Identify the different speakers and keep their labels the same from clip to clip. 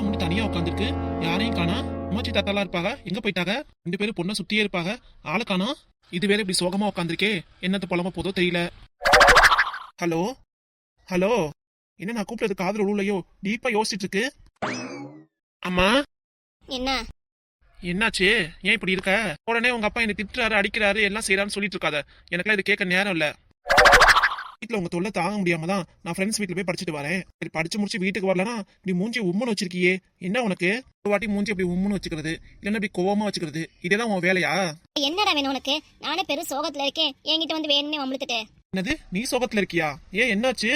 Speaker 1: மட்டும் தனியா உட்காந்துருக்கு, யாரையும் காணா. அம்மாச்சி தாத்தாலாம் இருப்பாங்க, எங்க போயிட்டாங்க? 2 பேரும் பொண்ணை சுத்தியே இருப்பாங்க, ஆளை காணா. இது வேற இப்படி சோகமா உட்காந்துருக்கே, என்னத்த புலம்ப போதோ தெரியல. ஹலோ ஹலோ, என்ன நான் கூப்பிட்டது காதுல உழுலையோ? டீப்பா யோசிச்சுட்டு இருக்கு. அம்மா,
Speaker 2: என்ன
Speaker 1: என்னாச்சு? ஏன் இப்படி இருக்க? உடனே உங்க அப்பா என்ன திட்டுறாரு, அடிக்கிறாரு, எல்லாம் செய்யறாருன்னு சொல்லிட்டு இருக்காத. எனக்குலாம் இது கேட்க நேரம் இல்ல. வீட்டுல உங்க தொல்லை தாங்க முடியாம தான் நான் ஃப்ரெண்ட்ஸ் வீட்டுல போய் படிச்சுட்டு வரேன். சரி, படிச்சு முடிச்சு வீட்டுக்கு வரலனா நீ மூஞ்சி உம்முன்னு வச்சிருக்கியே, என்ன உனக்கு? ஒரு வாட்டி மூஞ்சி அப்படி உம்முன்னு வச்சுக்கிறது, இல்லைன்னா அப்படி கோவமா வச்சுக்கிறது, இதேதான் உன் வேலையா?
Speaker 2: என்னடா வேணும் உனக்கு? நானே பெரும் சோகத்துல இருக்கேன், என்கிட்ட வந்து வேணும்னே வம்பிழுத்துட்டு.
Speaker 1: என்னது, நீ சோகத்துல இருக்கியா? ஏன், என்னாச்சு?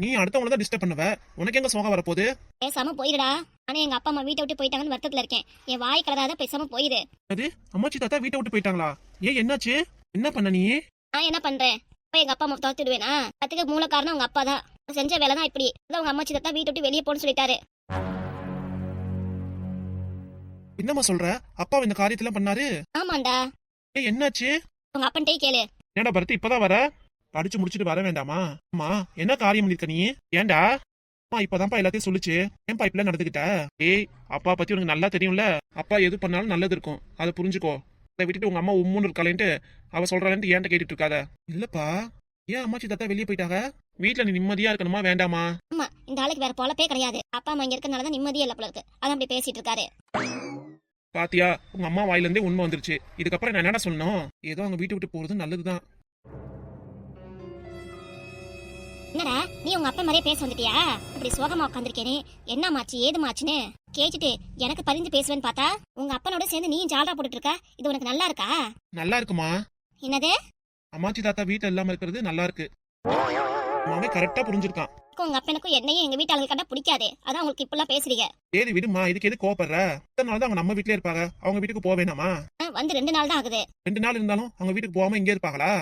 Speaker 1: நீ அடுத்தவங்கள தான் டிஸ்டர்ப் பண்ணுவ, உனக்கு எங்க சோகம் வரப்போகுது?
Speaker 2: பேசாம போயிருடா. ஆனா எங்க அப்பா அம்மா வீட்டை விட்டு போயிட்டாங்கன்னு வருத்தத்துல இருக்கேன். என் வாய் கலராத, பேசாம போயிரு.
Speaker 1: அது அம்மாச்சி தாத்தா வீட்டை விட்டு போயிட்டாங்களா? ஏன், என்னாச்சு? என்ன பண்ண நீ?
Speaker 2: நான் என்ன பண்றேன்? இப்ப எங்க அப்பா அம்மா தோத்துடுவேனா? அதுக்கு மூல காரணம் உங்க அப்பா தான். செஞ்ச வேலை தான் இப்படி. அதான் உங்க அம்மாச்சி தாத்தா வீட்டை விட்டு வெளியே போன்னு சொல்லிட்டாரு.
Speaker 1: என்னம்மா சொல்ற? அப்பா இந்த காரியத்தெல்லாம் பண்ணாரு?
Speaker 2: ஆமாண்டா.
Speaker 1: ஏன், என்னாச்சு?
Speaker 2: உங்க அப்பன்ட்டே கேளு.
Speaker 1: ஏன்டா பரத்து இப்பதான் வர? படிச்சு முடிச்சுட்டு வர வேண்டாமா? அம்மா, என்ன காரியம் பண்ணிருக்க நீ? ஏன்டா? அம்மா இப்பதான்ப்பா எல்லாத்தையும் சொல்லுச்சு, ஏன்பா இப்பெல்லாம் நடந்துக்கிட்ட? ஏய், அப்பா பத்தி உனக்கு நல்லா தெரியும்ல, அப்பா எது பண்ணாலும் நல்லது இருக்கும், அதை புரிஞ்சுக்கோ. அதை விட்டுட்டு உங்க அம்மா உம்முன்னு இருக்காளேன்ட்டு அவ சொல்றாளேன்ட்டு ஏன்ட்ட கேட்டுட்டு இருக்காத. இல்லப்பா, ஏன் அம்மாச்சி தாத்தா வெளியே போயிட்டாங்க? வீட்டுல நீ நிம்மதியா இருக்கணுமா வேண்டாமா?
Speaker 2: ஆமா, இந்த ஆளுக்கு வேற பொழப்பே கிடையாது. அப்பா அம்மா இங்க இருக்கனாலதான் நிம்மதியே இல்ல போல இருக்கு, அதான் அப்படி பேசிட்டு இருக்காரு.
Speaker 1: பாத்தியா, உங்க அம்மா வாயில இருந்தே உண்மை வந்துருச்சு. இதுக்கப்புறம் நான் என்னடா சொல்லணும்? ஏதோ அவங்க வீட்டு விட்டு போறது நல்லதுதான்.
Speaker 2: என்னடா நீ உங்க அப்பா மாதிரியே பேச வந்துட்டியா? இப்படி சோகமா உட்காந்துருக்கேனே, என்ன மாச்சு ஏது மாச்சுன்னு கேட்டுட்டு எனக்கு பரிந்து பேசுவேன்னு பார்த்தா உங்க அப்பனோட சேர்ந்து நீ ஜாலரா போட்டுட்டு இருக்க. இது உனக்கு நல்லா இருக்கா?
Speaker 1: நல்லா இருக்குமா?
Speaker 2: என்னது?
Speaker 1: அம்மாச்சி தாத்தா வீட்டுல இல்லாம இருக்கிறது நல்லா இருக்கு. அம்மாவே கரெக்டா புரிஞ்சிருக்கான்.
Speaker 2: உங்க அப்பனுக்கும் என்னையும் எங்க வீட்டு ஆளுங்க கண்டா பிடிக்காதே, அதான் உங்களுக்கு இப்பெல்லாம் பேசுறீங்க.
Speaker 1: சரி விடுமா, இதுக்கு எது கோவப்படுற? இத்தனை நாள் தான் அவங்க நம்ம வீட்லயே இருப்பாங்க, அவங்க வீட்டுக்கு போக வேணாமா?
Speaker 2: வந்து 2 நாள் தான் ஆகுது.
Speaker 1: 2 நாள் இருந்தாலும் அவங்க வீட்டுக்கு போகாம இங்கே இருப்பாங்களா?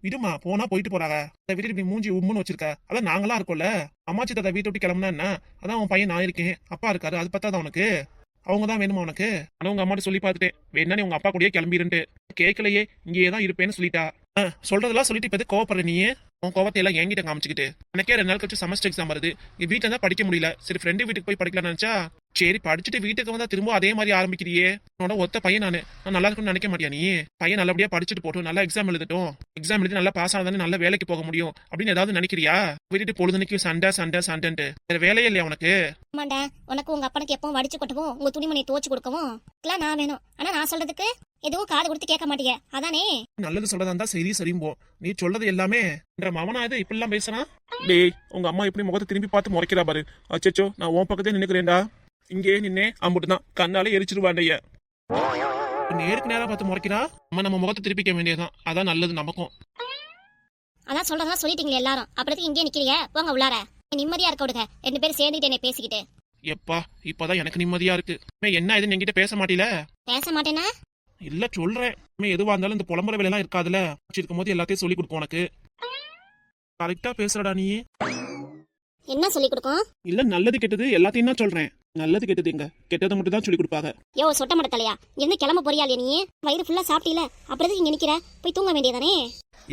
Speaker 1: விடுமா, போனா போயிட்டு போறாங்க. அதை விட்டுட்டு இப்படி மூஞ்சி உம்முன்னு வச்சிருக்க, அதான் நாங்களா இருக்கோம்ல. அம்மாச்சி தாத்தா வீட்டை விட்டு கிளம்புனா என்ன? அதான் உன் பையன் நான் இருக்கேன், அப்பா இருக்காரு, அது பத்தாதான் உனக்கு? அவங்க தான் வேணுமா உனக்கு? ஆனா உங்க அம்மாட்ட சொல்லி பார்த்துட்டேன், வேணா நீ உங்க அப்பா கூடயே கிளம்பிருன்ட்டு. கேட்கலையே, இங்கேயே தான் இருப்பேன்னு சொல்லிட்டா. சொல்றதெல்லாம் சொல்லிட்டு இப்ப கோவப்படுற நீ? உன் கோவத்தை எல்லாம் என்கிட்ட காமிச்சுக்கிட்டு. எனக்கே 2 நாள் கழிச்சு செமஸ்டர் எக்ஸாம் வருது, இங்க வீட்டுல தான் படிக்க முடியல. சரி, ஃப்ரெண்டு வீட்டுக்கு போய் படிக்கலாம்னு நினைச்சா, சரி படிச்சுட்டு வீட்டுக்கு வந்தா திரும்ப அதே மாதிரி ஆரம்பிக்கிறியே. உன்னோட ஒத்த பையன் நான் நல்லா இருக்கும்னு நினைக்க மாட்டியா நீ? பையன் நல்லபடியா படிச்சுட்டு போட்டும், நல்லா எக்ஸாம் எழுதட்டும், எக்ஸாம் எழுதி நல்லா பாஸ் ஆனதானே நல்ல வேலைக்கு போக முடியும் அப்படின்னு ஏதாவது நினைக்கிறியா? விட்டுட்டு பொழுதுனைக்கும் சண்டை சண்டை சண்டைன்ட்டு வேற வேலையே இல்லையா உனக்கு?
Speaker 2: ஆமாண்டா, உனக்கு உங்க அப்பனுக்கு எப்பவும் வடிச்சு கொட்டவும் உங்க துணிமணியை துவச்சு கொடுக்கவும் எல்லாம் நான் வேணும். ஆனா நான் சொல்றதுக்கு எதுவும் காது கொடுத்து கேட்க மாட்டீங்க, அதானே?
Speaker 1: நல்லது சொல்றதா இருந்தா சரி சரியும்போ, நீ சொல்றது எல்லாமே என்ற மாமனா இது இப்படி எல்லாம் பேசுறான். டேய், உங்க அம்மா எப்படி முகத்தை திரும்பி பார்த்து முறைக்கிறா பாரு. அச்சோ, நான் உன் பக்கத்தே நின்னுக்கிறேன்டா. இங்கே நின்னே அம்புட்டுதான், கண்ணாலே எரிச்சிருவாண்டைய. நேருக்கு நேரா பார்த்து முறைக்கிறா. அம்மா நம்ம முகத்தை திருப்பிக்க வேண்டியதான், அதான் நல்லது நமக்கும்.
Speaker 2: அதான் சொல்றதா சொல்லிட்டீங்களே எல்லாரும், அப்படியே இங்கே நிக்கிறீங்க, போங்க உள்ளார. நிம்மதியா இருக்க விடுங்க, 2 பேரும் சேர்ந்துட்டு என்ன பேசிக்கிட்டு.
Speaker 1: எப்பா, இப்பதான் எனக்கு நிம்மதியா இருக்கு. என்ன இதுன்னு என்கிட்ட பேச மாட்டீல?
Speaker 2: பேச மாட்டேனா?
Speaker 1: இல்ல சொல்றேன், எதுவா இருந்தாலும் இந்த புலம்புற வேலை எல்லாம் இருக்காதுல, இருக்கும் போது எல்லாத்தையும் சொல்லி கொடுப்போம் உனக்கு. கரெக்டா பேசுறடா நீ.
Speaker 2: என்ன சொல்லி கொடுக்கும்?
Speaker 1: இல்ல, நல்லது கெட்டது எல்லாத்தையும் தான் சொல்றேன். நல்லது கெட்டது எங்க? கெட்டதை மட்டும் தான் சொல்லி கொடுப்பாங்க.
Speaker 2: யோ சொட்ட மடத்தலையா, என்ன கிளம்ப போறியா நீ? வயிறு ஃபுல்லா சாப்பிட்டீல, அப்படியே இங்க நிக்கிற, போய் தூங்க வேண்டியதானே?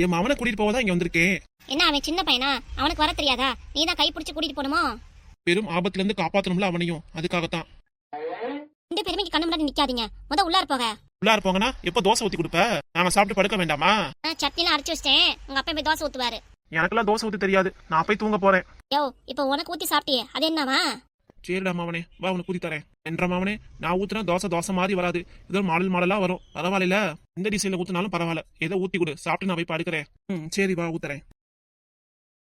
Speaker 1: என் மாமனை கூட்டிட்டு போவதான் இங்க வந்திருக்கேன்.
Speaker 2: என்ன அவன் சின்ன பையனா? அவனுக்கு வர தெரியாதா? நீ தான் கை பிடிச்சு கூட்டிட்டு போணுமா?
Speaker 1: பெரும் ஆபத்துல இருந்து காப்பாத்தணும்ல அவனையும், அதுக்காகத்தான்.
Speaker 2: 2 பேருமே கண்ணு முன்னாடி நிக்காதீங்க, முத உள்ளார போக.
Speaker 1: உள்ளார போங்கன்னா எப்ப தோசை ஊத்தி கொடுப்ப? நாங்க சாப்பிட்டு படுக்க வேண்டாமா?
Speaker 2: சட்னிலாம் அரைச்சு வச்சிட்டேன், உங்க அப்பா போய் தோசை ஊத்துவாரு.
Speaker 1: எனக்கெல்லாம் தோசை ஊத்தி தெரியாது, நான் போய் தூங்க போறேன்.
Speaker 2: யோ, இப்ப உனக்கு ஊத்தி சாப்பிட்டியே, அது என்னவா?
Speaker 1: சரிடா மாவனே, வா உனக்கு ஊத்தி தரேன். என்ற மாவனே, நான் ஊத்துனா தோசை மாதிரி வராது, ஏதோ மாடலா வரும். பரவாயில்ல, இந்த டிசைன்ல ஊத்தினாலும் பரவாயில்ல, ஏதோ ஊத்தி கொடு, சாப்பிட்டு நான் போய் படுக்கிறேன். சரி வா, ஊத்துறேன்.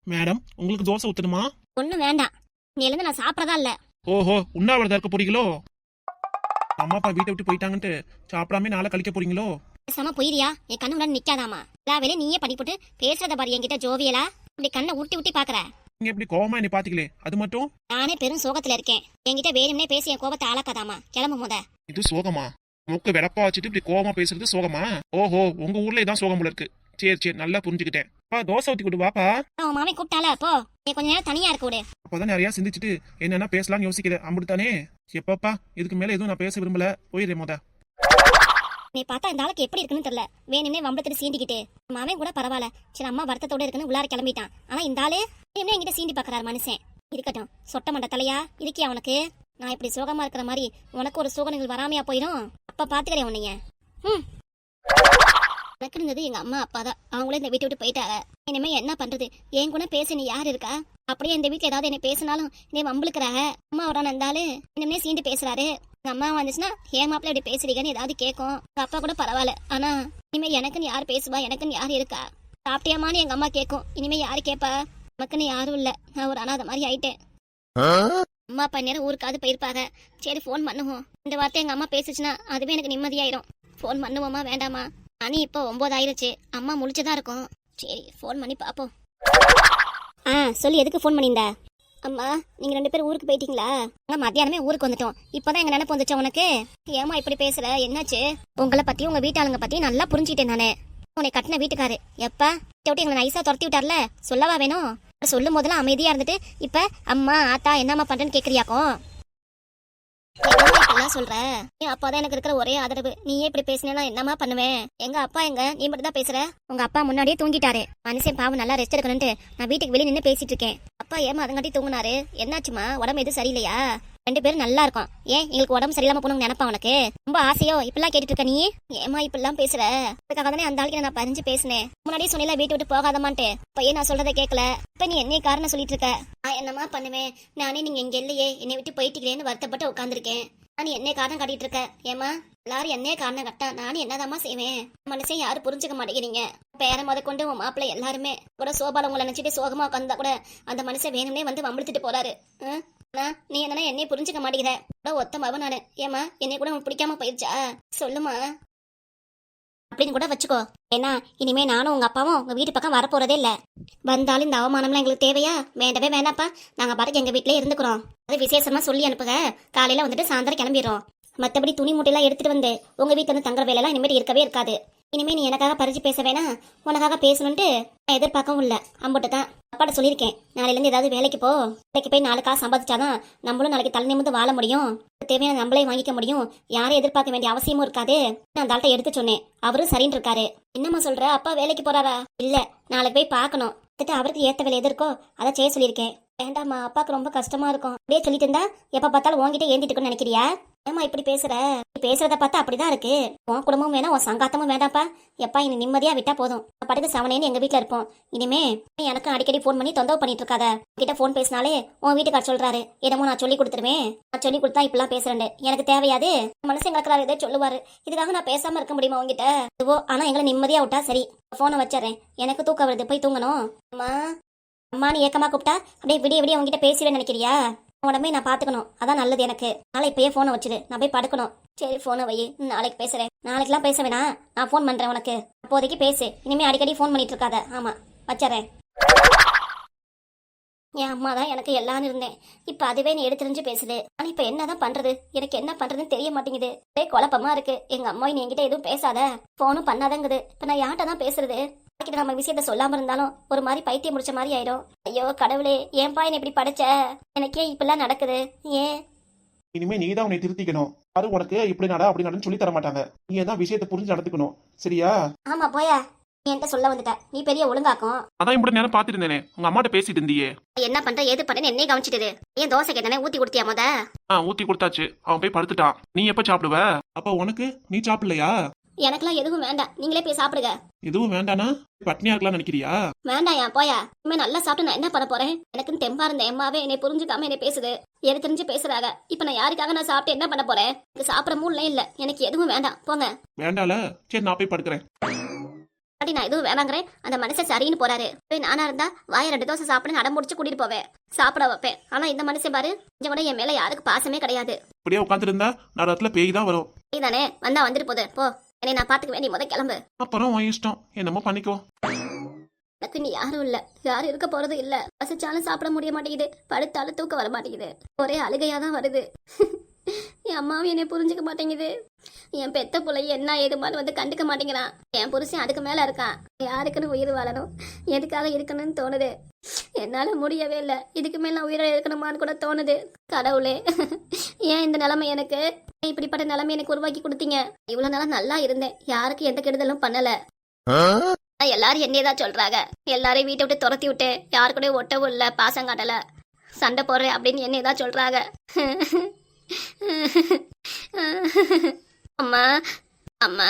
Speaker 1: மேடம், உங்களுக்கு தோசை ஊத்தணுமா?
Speaker 2: ஒண்ணும் வேண்டாம், நீ எழுந்து நான் சாப்பிடறதா இல்ல.
Speaker 1: ஓஹோ, உண்ணாவிரதம் இருக்க போறீங்களோ? அம்மா அப்பா வீட்டை விட்டு போயிட்டாங்கன்ட்டு சாப்பிடாம நாளை கழிக்க போறீங்களோ?
Speaker 2: பேசாம போயிரியா, என் கண்ணு முன்னாடி நிக்காதாமா. எல்லா வேலையும் நீயே பண்ணி போட்டு பேசுறத பாரு என்கிட்ட ஜோவியலா. இப்படி கண்ணை உருட்டி பாக்குற.
Speaker 1: நீங்க எப்படி கோவமா என்ன பாத்தீங்களே, அது மட்டும்?
Speaker 2: நானே பெரும் சோகத்துல இருக்கேன், என்கிட்ட வேணும்னே பேசி என் கோபத்தை ஆளாக்காதாமா. கிளம்பு முத.
Speaker 1: இது சோகமா? மூக்கு வெடப்பா வச்சுட்டு இப்படி கோவமா பேசுறது சோகமா? ஓஹோ, உங்க ஊர்ல இதான் சோகம் போல இருக்கு. சரி நல்லா புரிஞ்சுக்கிட்டேன். தோசை ஊத்தி கொடு வாப்பா.
Speaker 2: உன் மாமி கூப்பிட்டால போ, நீ கொஞ்ச நேரம் தனியா இருக்க விடு.
Speaker 1: அப்பதான் நிறைய சிந்திச்சுட்டு என்னன்னா பேசலாம்னு யோசிக்கிறேன், அப்படித்தானே? எப்பப்பா, இதுக்கு மேல எதுவும் நான் பேச விரும்பல, போயிடுறேன் முத.
Speaker 2: நீ பார்த்தா இந்த ஆளுக்கு எப்படி இருக்குன்னு தெரியல, வேணும்னே வம்பளத்துல சீண்டிக்கிட்டு. மாமன் கூட பரவாயில்ல, சரி அம்மா வருத்தத்தோட இருக்குன்னு உள்ளார கிளம்பிட்டான். ஆனா இந்த ஆளு என்ன என்கிட்ட சீண்டி பாக்குறாரு மனுஷன். இருக்கட்டும், சொட்ட மண்ட தலையா இருக்கியா உனக்கு? நான் இப்படி சோகமா இருக்கிற மாதிரி உனக்கு ஒரு சோகங்கள் வராமையா போயிடும். அப்ப பாத்துக்கிறேன் உன்னைய. ம். எனக்கு இருந்தது எங்க அம்மா அப்பா தான். அவங்களே இந்த வீட்டை விட்டு போயிட்டாங்க. இனிமே என்ன பண்றது? என் கூட பேச நீ யாரு இருக்கா? அப்படியே இந்த வீட்டுல ஏதாவது என்ன பேசினாலும் நீ வம்பளுக்குறாங்க. அம்மா ஒரு இருந்தாலும் இனிமே சீண்டு பேசுறாரு. எங்க அம்மா வந்துச்சுன்னா ஏன் மாப்பிள்ள இப்படி பேசுறீங்கன்னு ஏதாவது கேட்கும். எங்க அப்பா கூட பரவாயில்ல. ஆனா இனிமே எனக்குன்னு யார் பேசுவா? எனக்குன்னு யார் இருக்கா? சாப்பிட்டியாமான்னு எங்க அம்மா கேட்கும். இனிமே யாரு கேட்பா? நமக்குன்னு யாரும் இல்ல. நான் ஒரு அனாதை மாதிரி ஆயிட்டேன். அம்மா அப்பா நேரம் ஊருக்காவது போயிருப்பாங்க. சரி ஃபோன் பண்ணுவோம். இந்த வார்த்தை எங்க அம்மா பேசுச்சுன்னா அதுவே எனக்கு நிம்மதியாயிரும். ஃபோன் பண்ணுவோமா வேண்டாமா? மணி இப்போ 9 ஆயிருச்சு. அம்மா முழிச்சுதான் இருக்கும். சரி ஃபோன் பண்ணி பாப்போம். சொல்லி எதுக்கு ஃபோன் பண்ணியிருந்த? அம்மா நீங்க 2 பேரும் ஊருக்கு போயிட்டீங்களா? மத்தியானமே ஊருக்கு வந்துட்டோம். இப்பதான் எங்க நினைப்பு வந்துச்சா உனக்கு? ஏமா இப்படி பேசுற? என்னாச்சு? உங்களை பத்தி உங்க வீட்டாளுங்க பத்தி நல்லா புரிஞ்சுக்கிட்டேன் நானு. உன்னை கட்டின வீட்டுக்காரு எப்ப விட்டு எங்களை நைஸா துரத்தி விட்டார்ல, சொல்லவா வேணும்? சொல்லும் போதெல்லாம் அமைதியா இருந்துட்டு இப்ப அம்மா ஆத்தா என்னம்மா பண்றேன்னு கேக்குறியாக்கும்? சொல்ற அப்பாதான் எனக்கு இருக்கிற ஒரே ஆதரவு. நீயே இப்படி பேசினா என்னமா பண்ணுவேன்? எங்க அப்பா எங்க? நீ மட்டும் தான் பேசுற. உங்க அப்பா முன்னாடியே தூங்கிட்டாரு. மனுஷன் பாவம் நல்லா ரெஸ்ட் எடுக்கணும்ட்டு நான் வீட்டுக்கு வெளியே நின்று பேசிட்டு இருக்கேன். அப்பா ஏமா அதங்காட்டி தூங்குனாரு? என்னாச்சுமா? உடம்பு எதுவும் சரியில்லையா? 2 பேரும் நல்லா இருக்கும். ஏன் எங்களுக்கு உடம்பு சரியில்லாம போகணும்னு நினைப்பா உனக்கு? ரொம்ப ஆசையோ இப்பெல்லாம் கேட்டுட்டு இருக்க நீ? ஏமா இப்பெல்லாம் பேசுற? அதுக்காக தானே அந்த ஆளுக்கு நான் பறிஞ்சு பேசினேன். முன்னாடியே சொன்னல வீட்டு விட்டு போகாதமான்ட்டு. இப்ப ஏன் நான் சொல்றதை கேட்கல? இப்ப நீ என்ன காரணம் சொல்லிட்டு இருக்க? என்னமா பண்ணுவேன் நானே? நீங்க இங்க இல்லையே, என்னை விட்டு போயிட்டீங்களேன்னு வருத்தப்பட்டு உட்காந்துருக்கேன். நீ என்ன காரணம் காட்டிட்டு இருக்க? ஏமா எல்லாரும் என்ன காரணம் கட்டா நானும் என்னதாம்மா செய்வேன்? மனுஷன் யாரும் புரிஞ்சுக்க மாட்டேங்கிறீங்க. பேர முத கொண்டு உன் மாப்பிள்ளை எல்லாருமே கூட சோபால உங்களை நினைச்சிட்டு சோகமா உட்காந்தா கூட அந்த மனுஷன் வேணும்னே வந்து வம்பிழுத்துட்டு போறாரு. நீ என்னன்னா என்னைய புரிஞ்சுக்க மாட்டேங்கிற. கூட ஒத்த மவ நானு. ஏமா என்னை கூட உனக்கு பிடிக்காம போயிருச்சா? சொல்லுமா அப்படின்னு கூட வச்சுக்கோ. ஏன்னா இனிமே நானும் உங்க அப்பாவும் உங்க வீட்டு பக்கம் வரப்போறதே இல்ல. வந்தாலும் இந்த அவமானம்லாம் எங்களுக்கு தேவையா? வேண்டவே வேண்டாப்பா. நாங்க பாட்டுக்கு எங்க வீட்லயே இருந்துக்கிறோம். அது விசேஷமா சொல்லி அனுப்புங்க. காலையில வந்துட்டு சாயந்தரம் கிளம்பிடுறோம். மத்தபடி துணி மூட்டையெல்லாம் எடுத்துட்டு வந்து உங்க வீட்டுல இருந்து தங்குற வேலையெல்லாம் இனிமேல் இருக்கவே இருக்காது. இனிமே நீ எனக்காக பறிச்சு பேச வேணா. உனக்காக பேசணும்ட்டு நான் எதிர்பார்க்கவும் இல்ல. அம்புட்டு தான் அப்பாட்ட சொல்லியிருக்கேன். நாளையில இருந்து ஏதாவது வேலைக்கு போ. வேலைக்கு போய் 4 காசு சம்பாதிச்சாதான் நம்மளும் நாளைக்கு தலை நிமிர்ந்து வாழ முடியும். தேவையான நம்மளே வாங்கிக்க முடியும். யாரையும் எதிர்பார்க்க வேண்டிய அவசியமும் இருக்காது. நான் அந்த ஆள்கிட்ட எடுத்து சொன்னேன். அவரும் சரின்னு இருக்காரு. என்னம்மா சொல்ற? அப்பா வேலைக்கு போறாரா? இல்ல, நாளைக்கு போய் பார்க்கணும். அவருக்கு ஏத்த வேலை எது இருக்கோ அதை செய்ய சொல்லியிருக்கேன். வேண்டாம்மா, அப்பாவுக்கு ரொம்ப கஷ்டமா இருக்கும். அப்படியே சொல்லிட்டு இருந்தா எப்ப பார்த்தாலும் உன்கிட்ட ஏந்திட்டு இருக்குன்னு நினைக்கிறியா? ஏமா இப்படி பேசுற? பேசுறத பார்த்தா அப்படிதான் இருக்கு. உன் குடும்பமும் வேணாம், உன் சங்காத்தமும் வேண்டாப்பா. எப்பா இனி நிம்மதியா விட்டா போதும். படுத்து சவனேன்னு எங்க வீட்டுல இருப்போம். இனிமே எனக்கு அடிக்கடி போன் பண்ணி தொந்தரவு பண்ணிட்டு இருக்காத. கிட்ட போன் பேசினாலே உன் வீட்டுக்கார் சொல்றாரு என்னமோ நான் சொல்லி கொடுத்துருவேன். நான் சொல்லி கொடுத்தா இப்பெல்லாம் பேசுறேன். எனக்கு தேவையாது. மனசு கிடக்குறாரு இதே சொல்லுவாரு. இதுக்காக நான் பேசாம இருக்க முடியுமா உங்ககிட்ட? இதுவோ ஆனா எங்களை நிம்மதியா விட்டா சரி. போனை வச்சிடறேன். எனக்கு தூக்கம் வருது, போய் தூங்கணும். அம்மா அம்மானு ஏக்கமா கூப்பிட்டா அப்படியே விடிய விடிய உங்ககிட்ட பேசிடுவேன் நினைக்கிறியா? உடம்பே நான் பாத்துக்கணும், அதான் நல்லது எனக்கு. நாளை இப்பயே போனை வச்சிரு, நான் போய் படுக்கணும். சரி போனை வை, நாளைக்கு பேசுறேன். நாளைக்கெல்லாம் பேச வேணாம், நான் போன் பண்றேன் உனக்கு. அப்போதைக்கு பேசு. இனிமே அடிக்கடி போன் பண்ணிட்டு இருக்காத. ஆமா வச்சறேன். என் அம்மா தான் எனக்கு எல்லாம் இருந்தேன். இப்ப அதுவே நீ எடுத்துரிஞ்சு பேசுது. ஆனா இப்ப என்னதான் பண்றது? எனக்கு என்ன பண்றதுன்னு தெரிய மாட்டேங்குது. ஒரே குழப்பமா இருக்கு. எங்க அம்மா நீ என்கிட்ட எதுவும் பேசாத, போனும் பண்ணாதங்குது. இப்ப நான் யார்கிட்ட தான் பேசுறது? கிட்ட நம்ம விஷயத்த சொல்லாம இருந்தாலும் ஒரு மாதிரி பைத்தியம் முடிச்ச மாதிரி ஆயிடும். ஐயோ கடவுளே, ஏன்பா என்ன இப்படி படைச்ச? எனக்கே இப்பெல்லாம் நடக்குது. ஏன்?
Speaker 1: இனிமே நீ தான் உன்னை திருத்திக்கணும். யாரும் உனக்கு இப்படி நட அப்படி நடன்னு சொல்லி தர மாட்டாங்க. நீ தான் விஷயத்தை புரிஞ்சு நடந்துக்கணும். சரியா?
Speaker 2: ஆமா போயா, நீ என்கிட்ட சொல்ல வந்துட்ட. நீ பெரிய ஒழுங்காக்கும்.
Speaker 1: அதான் இப்படி நேரம் பாத்துட்டு இருந்தேனே, உங்க அம்மாட்ட பேசிட்டு இருந்தியே.
Speaker 2: என்ன பண்ற ஏது பண்ணேன்னு என்னையே கவனிச்சிட்டு. ஏன் தோசை கேட்டானே ஊத்தி கொடுத்தியா முத?
Speaker 1: ஊத்தி கொடுத்தாச்சு. அவன் போய் படுத்துட்டான். நீ எப்ப சாப்பிடுவ? அப்ப உனக்கு நீ சாப்பிடலையா?
Speaker 2: எனக்குலாம் எதுவும் வேண்டாம், நீங்களே போய் சாப்பிடுங்க.
Speaker 1: எதுவும் வேண்டானா பட்னியா இருக்கலாம் நினைக்கிறியா?
Speaker 2: வேண்டாயா போயா. இனிமே நல்லா சாப்பிட்டு நான் என்ன பண்ண போறேன்? எனக்குன்னு தெம்பா இருந்த எம்மாவே என்னை புரிஞ்சுக்காம என்ன பேசுது. எது தெரிஞ்சு பேசுறாங்க. இப்ப நான் யாருக்காக நான் சாப்பிட்டு என்ன பண்ண போறேன்? எனக்கு சாப்பிட மூடல இல்ல. எனக்கு எதுவும் வேண்டாம், போங்க.
Speaker 1: வேண்டால? சரி நான் போய் படுக்கிறேன்.
Speaker 2: அப்படி நான் எதுவும் வேணாங்கிறேன். அந்த மனுஷன் சரின்னு போறாரு. போய் நானா இருந்தா வாய 2 தோசை சாப்பிடுன்னு அடம் முடிச்சு கூட்டிட்டு போவேன், சாப்பிட வைப்பேன். ஆனா இந்த மனுஷன் பாரு, கொஞ்சம் கூட என் மேல யாருக்கு பாசமே கிடையாது.
Speaker 1: அப்படியே உட்காந்துட்டு இருந்தா நேரத்துல பேய் தான் வரும்.
Speaker 2: நீதானே வந்தா வந்துட்டு போகுது, போ. என்னை நான் பாத்துக்க வேண்டிய முத கிளம்பு.
Speaker 1: அப்புறம் உன் இஷ்டம், என்னமோ பண்ணிக்கோ.
Speaker 2: எனக்கு நீ யாரும் இல்ல, யாரும் இருக்க போறது இல்ல. பசிச்சாலும் சாப்பிட முடிய மாட்டேங்குது, படுத்தாலும் தூக்கம் வர மாட்டேங்குது. ஒரே அழுகையாதான் வருது. என் அம்மாவும் என்னை புரிஞ்சுக்க மாட்டேங்குது. என் பெத்த பிள்ளை என்ன ஏதுமான்னு வந்து கண்டுக்க மாட்டேங்கிறான். என் புருஷன் அதுக்கு மேல இருக்கான். யாருக்குன்னு உயிர் வாழணும், எதுக்காக இருக்கணும்னு தோணுது. என்னால முடியவே இல்லை. இதுக்கு மேல நான் உயிரை இருக்கணுமான்னு கூட தோணுது. கடவுளே, ஏன் இந்த நிலைமை எனக்கு? இப்படிப்பட்ட நிலைமை எனக்கு உருவாக்கி கொடுத்தீங்க. இவ்வளவு நாளா நல்லா இருந்தேன், யாருக்கு எந்த கெடுதலும் பண்ணல. எல்லாரும் என்னதான் சொல்றாங்க. எல்லாரையும் வீட்டை விட்டு துரத்தி விட்டு யாரு கூட ஒட்டவும் இல்ல, பாசம் காட்டல, சண்டை போடுறேன் அப்படின்னு என்னதான் சொல்றாங்க. அம்மா அம்மா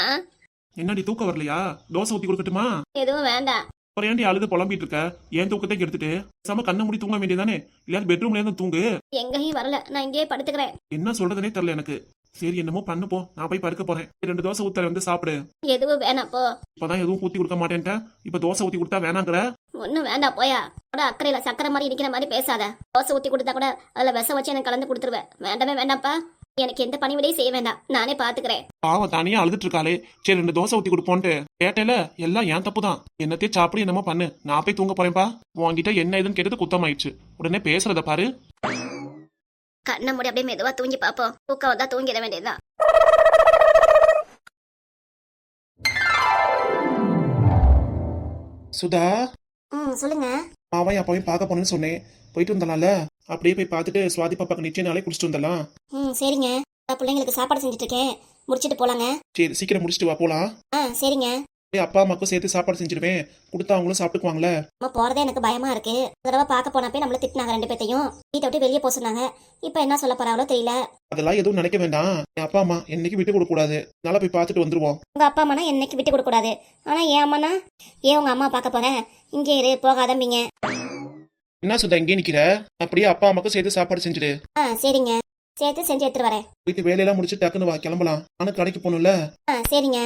Speaker 1: என்னடி தூக்கம் வரலையா? தோசை ஊத்தி கொடுக்கட்டுமா?
Speaker 2: எதுவும் வேண்டாம்.
Speaker 1: அப்புறம் ஏன்டி அழுது புலம்பிட்டு இருக்க? ஏன் தூக்கத்தை கெடுத்துட்டு பேசாம கண்ணை மூடி தூங்க வேண்டியதானே? இல்லையா பெட்ரூம்ல இருந்து தூங்கு.
Speaker 2: எங்கேயும் வரல, நான் இங்கேயே படுத்துக்கிறேன்.
Speaker 1: என்ன சொல்றதுனே தெரியல எனக்கு. சரி என்னமோ பண்ணு போ, நான் போய் படுக்க போறேன். 2 தோசை ஊத்த வந்து சாப்பிடு.
Speaker 2: எதுவும் வேணாம் போ.
Speaker 1: இப்பதான் எதுவும் ஊத்தி கொடுக்க மாட்டேன்ட்டேன், இப்ப தோசை ஊத்தி கொடுத்தா வேணாங்கிற?
Speaker 2: ஒன்னும் வேண்டாம் போயா. கூட அக்கறையில சக்கரை மாதிரி இருக்கிற மாதிரி பேசாத. தோசை ஊத்தி கொடுத்தா கூட அதுல விஷம் வச்சு எனக்கு கலந்து கொடுத்துருவேன். வேண்டாமே வேண்டாம்ப்பா. எனக்கு எந்த பணிவிடையும் செய்ய வேண்டாம், நானே பாத்துக்கிறேன்.
Speaker 1: பாவம் தனியா அழுதுட்டு இருக்காளே. சரி 2 தோசை ஊத்தி கொடுப்போன்ட்டு கேட்டேல. எல்லாம் ஏன் தப்பு தான். என்னத்தையே சாப்பிடு என்னமோ பண்ணு, நான் போய் தூங்க போறேன்ப்பா. உன்கிட்ட என்ன ஏதுன்னு கேட்டது குத்தமாயிடுச்சு. உடனே பேசுறத பாரு.
Speaker 2: கண்ணை மூடி அப்படியே மெதுவா தூங்கி பாப்போம். தூக்கம் வந்தா தூங்கிட வேண்டியதுதான்.
Speaker 1: சுதா,
Speaker 2: சொல்லுங்க.
Speaker 1: மாவன் அப்பவையும் பார்க்க போனேன்னு சொன்னேன், போயிட்டு வந்தலாம்ல. அப்படியே போய் பார்த்துட்டு சுவாதி பாப்பாக்கு நிச்சய நாளே குடிச்சிட்டு வந்துடலாம்.
Speaker 2: சரிங்க. நான் பிள்ளைங்களுக்கு சாப்பாடு செஞ்சுட்டு இருக்கேன், முடிச்சிட்டு போலாங்க.
Speaker 1: சரி சீக்கிரம் முடிச்சிட்டு வா போலாம்.
Speaker 2: சரிங்க.
Speaker 1: அப்படியே அப்பா அம்மாக்கும் சேர்த்து சாப்பாடு செஞ்சிருவேன், கொடுத்தா அவங்களும் சாப்பிட்டுக்குவாங்களே.
Speaker 2: நம்ம போறதே எனக்கு பயமா இருக்கு. ஒரு தடவை பார்க்க போனப்பே நம்மள திட்டினாங்க 2 பேத்தையும். வீட்டை விட்டு வெளியே போக சொன்னாங்க. இப்ப என்ன சொல்ல போறாங்களோ தெரியல.
Speaker 1: அதெல்லாம் எதுவும் நினைக்க வேண்டாம். என் அப்பா அம்மா என்னைக்கு விட்டு கொடுக்க கூடாது. நல்லா போய் பார்த்துட்டு வந்துருவோம்.
Speaker 2: உங்க அப்பா அம்மானா என்னைக்கு விட்டு கொடுக்க கூடாது. ஆனா ஏன் அம்மானா ஏன் உங்க அம்மா பார்க்க போறேன், இங்கே இரு போகாதம்பிங்க.
Speaker 1: என்ன சுதா இங்கே நிக்கிற? அப்படியே அப்பா அம்மாக்கும் சேர்த்து சாப்பாடு செஞ்சுடு.
Speaker 2: சரிங்க. சேர்த்து செஞ்சு எடுத்துட்டு வரேன்.
Speaker 1: வீட்டு வேலையெல்லாம் முடிச்சு டக்குன்னு வா, கிளம்பலாம். நானும் கடைக்கு போகணும்ல.
Speaker 2: சரிங்க.